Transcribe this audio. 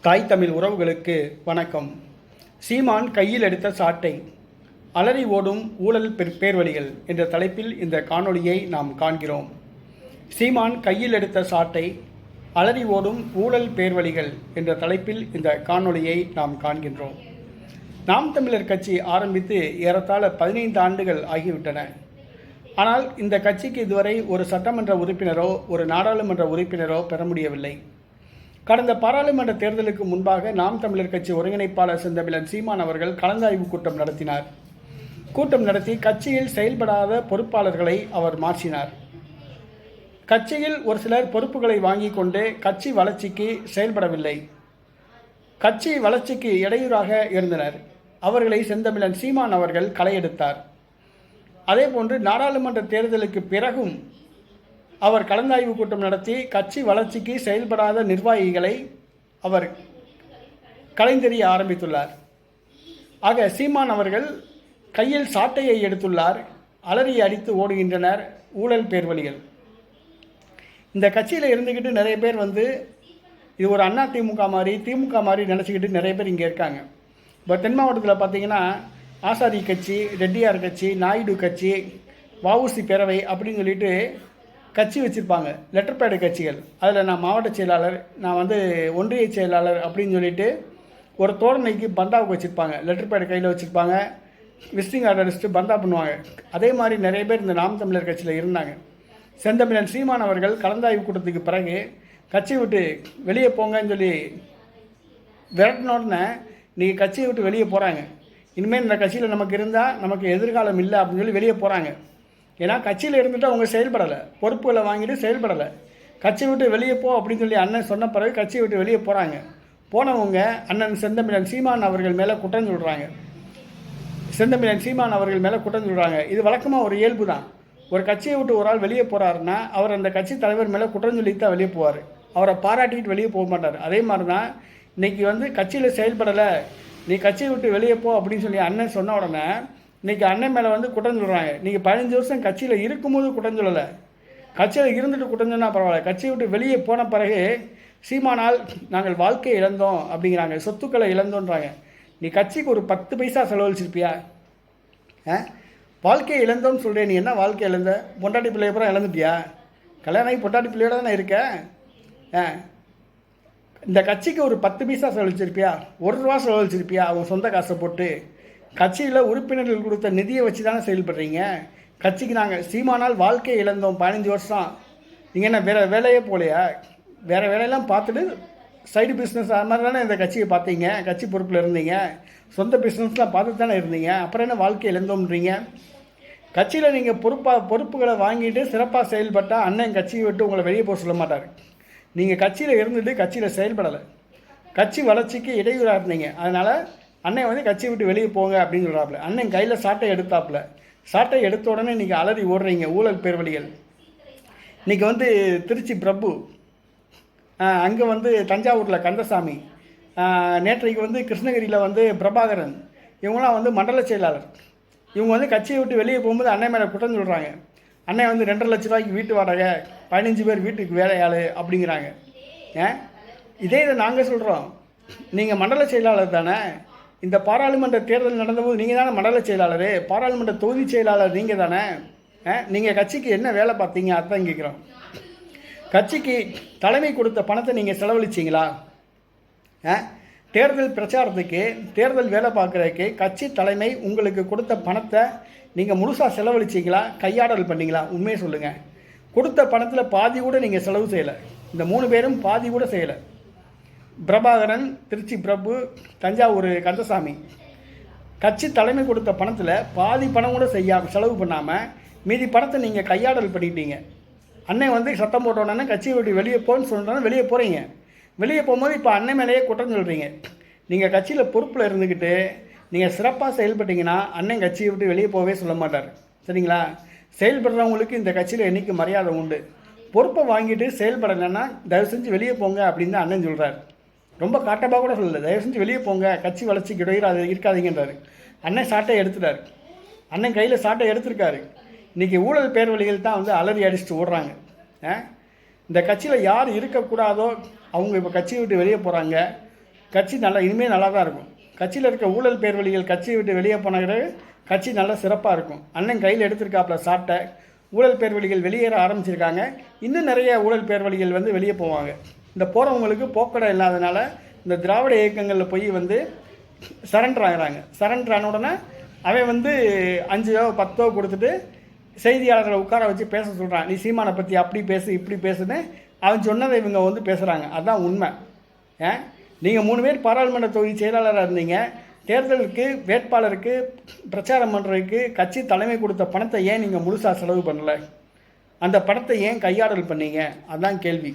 தாய் தமிழ் உறவுகளுக்கு வணக்கம். சீமான் கையில் எடுத்த சாட்டை, அலறி ஓடும் ஊழல் பேர்வழிகள் என்ற தலைப்பில் இந்த காணொளியை நாம் காண்கிறோம். சீமான் கையில் எடுத்த சாட்டை, அலறி ஓடும் ஊழல் பேர்வழிகள் என்ற தலைப்பில் இந்த காணொளியை நாம் காண்கின்றோம். நாம் தமிழர் கட்சி ஆரம்பித்து ஏறத்தாழ 15 ஆண்டுகள் ஆகிவிட்டன. ஆனால் இந்த கட்சிக்கு இதுவரை ஒரு சட்டமன்ற உறுப்பினரோ ஒரு நாடாளுமன்ற உறுப்பினரோ பெற முடியவில்லை. கடந்த பாராளுமன்ற தேர்தலுக்கு முன்பாக நாம் தமிழர் கட்சி ஒருங்கிணைப்பாளர் செந்தமிழன் சீமான் அவர்கள் கலந்தாய்வு கூட்டம் நடத்தினார். கூட்டம் நடத்தி கட்சியில் செயல்படாத பொறுப்பாளர்களை அவர் மாற்றினார். கட்சியில் ஒரு சிலர் பொறுப்புகளை வாங்கி கொண்டு கட்சி வளர்ச்சிக்கு செயல்படவில்லை, கட்சி வளர்ச்சிக்கு இடையூறாக இருந்தனர். அவர்களை செந்தமிழன் சீமான் அவர்கள் களையெடுத்தார். அதேபோன்று நாடாளுமன்ற தேர்தலுக்கு பிறகும் அவர் கலந்தாய்வு கூட்டம் நடத்தி கட்சி வளர்ச்சிக்கு செயல்படாத நிர்வாகிகளை அவர் கலைந்தெறிய ஆரம்பித்துள்ளார். ஆக சீமான் அவர்கள் கையில் சாட்டையை எடுத்துள்ளார். அலறி அடித்து ஓடுகின்றனர் ஊழல் பேர்வழிகள். இந்த கட்சியில் இருந்துக்கிட்டு நிறைய பேர் இது ஒரு அண்ணா திமுக மாதிரி திமுக மாதிரி நினச்சிக்கிட்டு நிறைய பேர் இங்கே இருக்காங்க. இப்போ தென் மாவட்டத்தில் பார்த்தீங்கன்னா ஆசாரி கட்சி, ரெட்டியார் கட்சி, நாயுடு கட்சி, வஉசி பேரவை அப்படின்னு சொல்லிட்டு கட்சி வச்சுருப்பாங்க, லெட்டர் பேடு கட்சிகள். அதில் நான் மாவட்ட செயலாளர், நான் ஒன்றிய செயலாளர் அப்படின்னு சொல்லிட்டு ஒரு தோரணைக்கு பந்தாவுக்கு வச்சுருப்பாங்க. லெட்டர் பேடு கையில் வச்சுருப்பாங்க, விசிட்டிங் ஆர்டர் அடிச்சுட்டு பந்தா பண்ணுவாங்க. அதே மாதிரி நிறைய பேர் இந்த நாம் தமிழர் கட்சியில் இருந்தாங்க. செந்தமிழன் சீமான் அவர்கள் கலந்தாய்வு கூட்டத்துக்கு பிறகு கட்சியை விட்டு வெளியே போங்கன்னு சொல்லி விரட்டினோடனே நீங்கள் கட்சியை விட்டு வெளியே போகிறாங்க. இனிமேல் இந்த கட்சியில் நமக்கு இருந்தால் நமக்கு எதிர்காலம் இல்லை அப்படின்னு சொல்லி வெளியே போகிறாங்க. ஏன்னா கட்சியில் இருந்துட்டு அவங்க செயல்படலை, பொறுப்புகளை வாங்கிட்டு செயல்படலை. கட்சியை விட்டு வெளியே போ அப்படின்னு சொல்லி அண்ணன் சொன்ன பிறகு கட்சியை விட்டு வெளியே போகிறாங்க. போனவங்க அண்ணன் செந்தமிழன் சீமான் அவர்கள் மேலே குற்றம் சொல்கிறாங்க. செந்தமிழன் சீமான் அவர்கள் மேலே குற்றம் சொல்கிறாங்க. இது வழக்கமாக ஒரு இயல்பு தான். ஒரு கட்சியை விட்டு ஒரு ஆள் வெளியே போகிறாருன்னா அவர் அந்த கட்சி தலைவர் மேலே குற்றம் சொல்லிட்டு தான் வெளியே போவார். அவரை பாராட்டிக்கிட்டு வெளியே போக மாட்டார். அதே மாதிரி தான் இன்றைக்கி கட்சியில் செயல்படலை, நீ கட்சியை விட்டு வெளியே போ அப்படின்னு சொல்லி அண்ணன் சொன்ன உடனே இன்றைக்கி அண்ணன் மேலே குற்றம் சொல்கிறாங்க. நீங்கள் 15 வருஷம் கட்சியில் இருக்கும்போது குற்றம் சொல்லலை, கட்சியில் இருந்துட்டு குற்றம் சொன்னால் பரவாயில்ல. கட்சியை விட்டு வெளியே போன பிறகு சீமானால் நாங்கள் வாழ்க்கையை இழந்தோம் அப்படிங்கிறாங்க, சொத்துக்களை இழந்தோன்றாங்க. நீ கட்சிக்கு ஒரு 10 பைசா செலவழிச்சிருப்பியா? வாழ்க்கையை இழந்தோன்னு சொல்கிறேன். நீ என்ன வாழ்க்கை இழந்த? பொண்டாட்டி பிள்ளைய அப்புறம் இழந்துட்டியா? கல்யாணம் ஆகி பொண்டாட்டி பிள்ளையோட தானே இருக்க. இந்த கட்சிக்கு ஒரு 10 பைசா செலவழிச்சிருப்பியா? ₹1 செலவழிச்சிருப்பியா? அவங்க சொந்த காசை போட்டு கட்சியில் உறுப்பினர்கள் கொடுத்த நிதியை வச்சு தானே செயல்படுறீங்க. கட்சிக்கு நாங்கள் சீமானால் வாழ்க்கையை இழந்தோம் 15 வருஷம். நீங்கள் என்ன வேறு வேலையே போலையா? வேறு வேலையெல்லாம் பார்த்துட்டு சைடு பிஸ்னஸ் அது மாதிரி தானே இந்த கட்சியை பார்த்தீங்க. கட்சி பொறுப்பில் இருந்தீங்க, சொந்த பிஸ்னஸ்லாம் பார்த்துட்டு தானே இருந்தீங்க. அப்புறம் என்ன வாழ்க்கை இழந்தோம்ன்றீங்க? கட்சியில் நீங்கள் பொறுப்புகளை வாங்கிட்டு சிறப்பாக செயல்பட்டால் அண்ணன் கட்சியை விட்டு உங்களை வெளியே போக சொல்ல மாட்டார். நீங்கள் கட்சியில் இருந்துட்டு கட்சியில் செயல்படலை, கட்சி வளர்ச்சிக்கு இடையூறாக இருந்தீங்க. அதனால் அண்ணன் கட்சியை விட்டு வெளியே போங்க அப்படின்னு சொல்கிறாப்புல. அண்ணன் கையில் சாட்டை எடுத்தாப்புல. சாட்டை எடுத்த உடனே இன்றைக்கி அலறி ஓடுறீங்க ஊழல் பேர்வழிகள். இன்றைக்கி திருச்சி பிரபு, அங்கே தஞ்சாவூரில் கந்தசாமி, நேற்றைக்கு கிருஷ்ணகிரியில் பிரபாகரன், இவங்களாம் மண்டல செயலாளர். இவங்க கட்சியை விட்டு வெளியே போகும்போது அண்ணன் மேலே குற்றம் சொல்கிறாங்க. அண்ணன் 2.5 லட்ச ரூபாய்க்கு வீட்டு வாடகை, 15 பேர் வீட்டுக்கு வேலையாள் அப்படிங்கிறாங்க. இதை நாங்கள் சொல்கிறோம். நீங்கள் மண்டல செயலாளர் தானே. இந்த பாராளுமன்ற தேர்தல் நடந்தபோது நீங்கள் தானே மண்டல செயலாளர், பாராளுமன்ற தொகுதி செயலாளர் நீங்கள் தானே. நீங்கள் கட்சிக்கு என்ன வேலை பார்த்தீங்க? அதுதான் கேட்குறோம். கட்சிக்கு தலைமை கொடுத்த பணத்தை நீங்கள் செலவழிச்சிங்களா? தேர்தல் பிரச்சாரத்துக்கு, தேர்தல் வேலை பார்க்குறதுக்கு கட்சி தலைமை உங்களுக்கு கொடுத்த பணத்தை நீங்கள் முழுசாக செலவழிச்சிங்களா, கையாடல் பண்ணிங்களா? உண்மையை சொல்லுங்கள். கொடுத்த பணத்தில் பாதி கூட நீங்கள் செலவு செய்யலை. இந்த 3 பேரும் பாதி கூட செய்யலை. பிரபாகரன், திருச்சி பிரபு, தஞ்சாவூர் கந்தசாமி. கட்சி தலைமை கொடுத்த பணத்தில் பாதி பணம் கூட செலவு பண்ணாமல் மீதி பணத்தை நீங்கள் கையாடல் பண்ணிட்டீங்க. அண்ணன் சத்தம் போட்டோன்னே கட்சியை விட்டு வெளியே போன்னு சொல்கிறோன்னா வெளியே போகிறீங்க. வெளியே போகும்போது இப்போ அண்ணன் மேலேயே குற்றம் சொல்கிறீங்க. நீங்கள் கட்சியில் பொறுப்பில் இருந்துக்கிட்டு நீங்கள் சிறப்பாக செயல்பட்டீங்கன்னா அண்ணன் கட்சியை விட்டு வெளியே போகவே சொல்ல மாட்டார். சரிங்களா? செயல்படுறவங்களுக்கு இந்த கட்சியில் என்றைக்கு மரியாதை உண்டு. பொறுப்பை வாங்கிட்டு செயல்படலைன்னா தயவு செஞ்சு வெளியே போங்க அப்படின்னு தான் அண்ணன் சொல்கிறார். ரொம்ப காட்டமாக கூட சொல்லலை, தயவு செஞ்சு வெளியே போங்க, கட்சி வளர்ச்சிக்கு இடையூறு இருக்காதீங்கன்றார். அண்ணன் சாட்டை எடுத்துட்டார். அண்ணன் கையில் சாட்டை எடுத்திருக்காரு. இன்றைக்கி ஊழல் பேர்வழிகள் தான் அலறி அடிச்சுட்டு ஓடுறாங்க. இந்த கட்சியில் யார் இருக்கக்கூடாதோ அவங்க இப்போ கட்சியை விட்டு வெளியே போகிறாங்க. கட்சி நல்லா இனிமேல் நல்லா தான் இருக்கும். கட்சியில் இருக்க ஊழல் பேர் வழிகள் கட்சியை விட்டு வெளியே போன பிறகு கட்சி நல்லா சிறப்பாக இருக்கும். அண்ணன் கையில் எடுத்திருக்காப்புல சாட்டை ஊழல் பேர் வழிகள் வெளியேற ஆரம்பிச்சிருக்காங்க. இன்னும் நிறைய ஊழல் பேர் வழிகள் வந்து வெளியே போவாங்க. இந்த போகிறவங்களுக்கு போக்கடை இல்லாதனால இந்த திராவிட இயக்கங்களில் போய் வந்து சரண்டர் ஆகிறாங்க. சரண்டர் ஆன உடனே அவன் வந்து 5 10 கொடுத்துட்டு செய்தியாளர்களை உட்கார வச்சு பேச சொல்கிறான். நீ சீமானை பற்றி அப்படி பேசு இப்படி பேசுன்னு அவன் சொன்னதை இவங்க வந்து பேசுகிறாங்க. அதுதான் உண்மை. நீங்கள் 3 பேர் பாராளுமன்ற தொகுதி செயலாளராக இருந்தீங்க. தேர்தலுக்கு வேட்பாளருக்கு பிரச்சாரம் பண்ணுறதுக்கு கட்சி தலைமை கொடுத்த பணத்தை ஏன் நீங்கள் முழுசாக செலவு பண்ணலை? அந்த பணத்தை ஏன் கையாடல் பண்ணீங்க? அதுதான் கேள்வி.